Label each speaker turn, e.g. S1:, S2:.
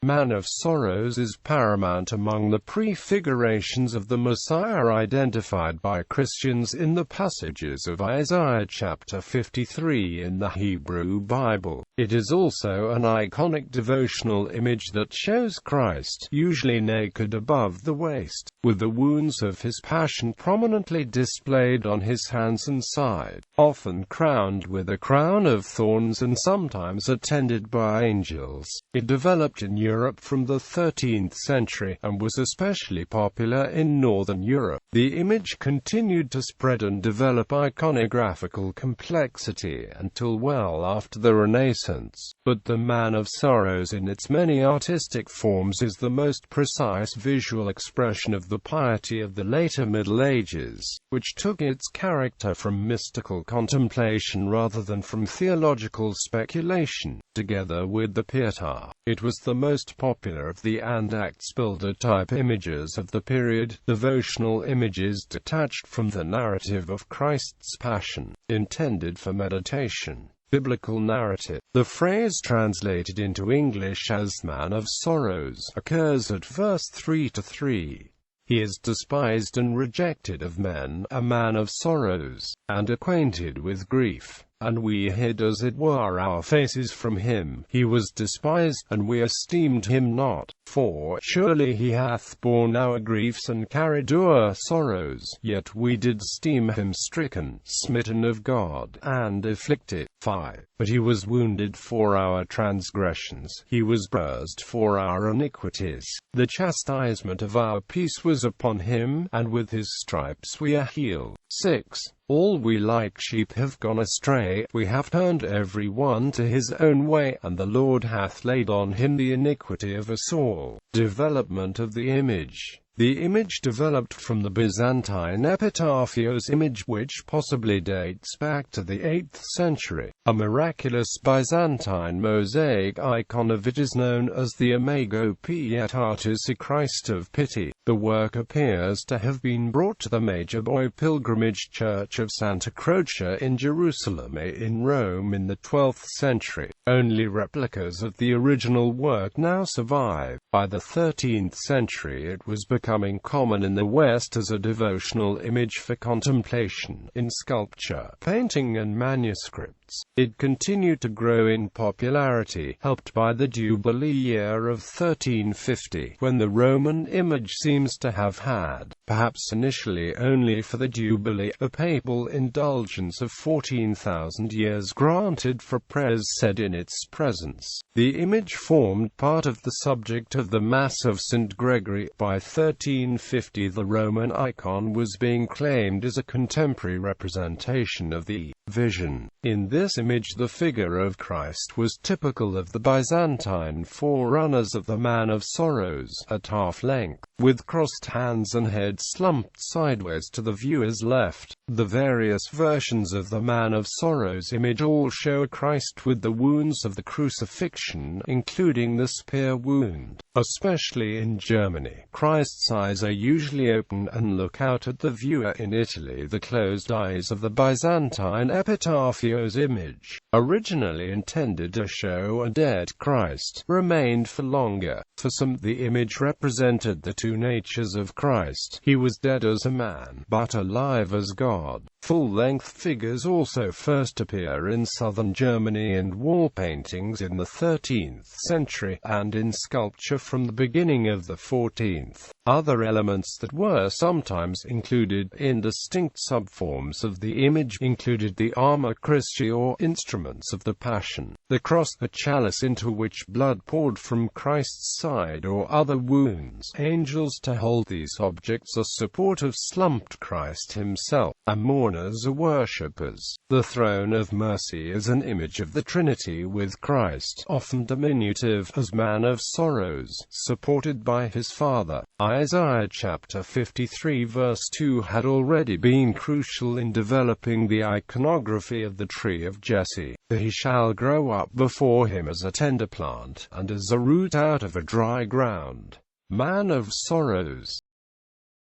S1: Man of Sorrows is paramount among the prefigurations of the Messiah identified by Christians in the passages of Isaiah chapter 53 in the Hebrew Bible. It is also an iconic devotional image that shows Christ, usually naked above the waist, with the wounds of his passion prominently displayed on his hands and side, often crowned with a crown of thorns and sometimes attended by angels. It developed in Europe from the 13th century, and was especially popular in Northern Europe. The image continued to spread and develop iconographical complexity until well after the Renaissance. But the Man of Sorrows in its many artistic forms is the most precise visual expression of the piety of the later Middle Ages, which took its character from mystical contemplation rather than from theological speculation. Together with the piety, it was the most popular of the Andachtsbilder type images of the period, devotional images detached from the narrative of Christ's Passion, intended for meditation. Biblical narrative. The phrase translated into English as Man of Sorrows occurs at verse 3-3. He is despised and rejected of men, a man of sorrows, and acquainted with grief. And we hid as it were our faces from him. He was despised, and we esteemed him not. For surely he hath borne our griefs and carried our sorrows. Yet we did esteem him stricken, smitten of God, and afflicted. 5. But he was wounded for our transgressions, he was bruised for our iniquities. The chastisement of our peace was upon him, and with his stripes we are healed. 6. All we like sheep have gone astray, we have turned every one to his own way, and the Lord hath laid on him the iniquity of us all. Development of the image. The image developed from the Byzantine epitafios image, which possibly dates back to the 8th century. A miraculous Byzantine mosaic icon of it is known as the Imago Pietatis, a Christ of Pity. The work appears to have been brought to the Major Boy Pilgrimage Church of Santa Croce in Jerusalem in Rome in the 12th century. Only replicas of the original work now survive. By the 13th century it was becoming common in the West as a devotional image for contemplation, in sculpture, painting and manuscripts. It continued to grow in popularity, helped by the Jubilee year of 1350, when the Roman image seems to have had, perhaps initially only for the Jubilee, a papal indulgence of 14,000 years granted for prayers said in its presence. The image formed part of the subject of the Mass of St. Gregory. By 1350 the Roman icon was being claimed as a contemporary representation of the Vision. In this image the figure of Christ was typical of the Byzantine forerunners of the Man of Sorrows, at half length, with crossed hands and head slumped sideways to the viewer's left. The various versions of the Man of Sorrows image all show Christ with the wounds of the crucifixion, including the spear wound. Especially in Germany, Christ's eyes are usually open and look out at the viewer. In Italy, the closed eyes of the Byzantine epitafios image, originally intended to show a dead Christ, remained for longer. For some, the image represented the two natures of Christ. He was dead as a man, but alive as God. Full-length figures also first appear in southern Germany in wall paintings in the 13th century, and in sculpture from the beginning of the 14th. Other elements that were sometimes included in distinct subforms of the image included the armor Christi, or instruments of the Passion, the cross, a chalice into which blood poured from Christ's side, or other wounds, angels to hold these objects, a support of slumped Christ himself, and mourners or worshippers. The throne of mercy is an image of the Trinity, with Christ, often diminutive, as Man of Sorrows, supported by his Father. Isaiah chapter 53 verse 2 had already been crucial in developing the iconography of the tree of Jesse. He shall grow up before him as a tender plant, and as a root out of a dry ground. Man of Sorrows.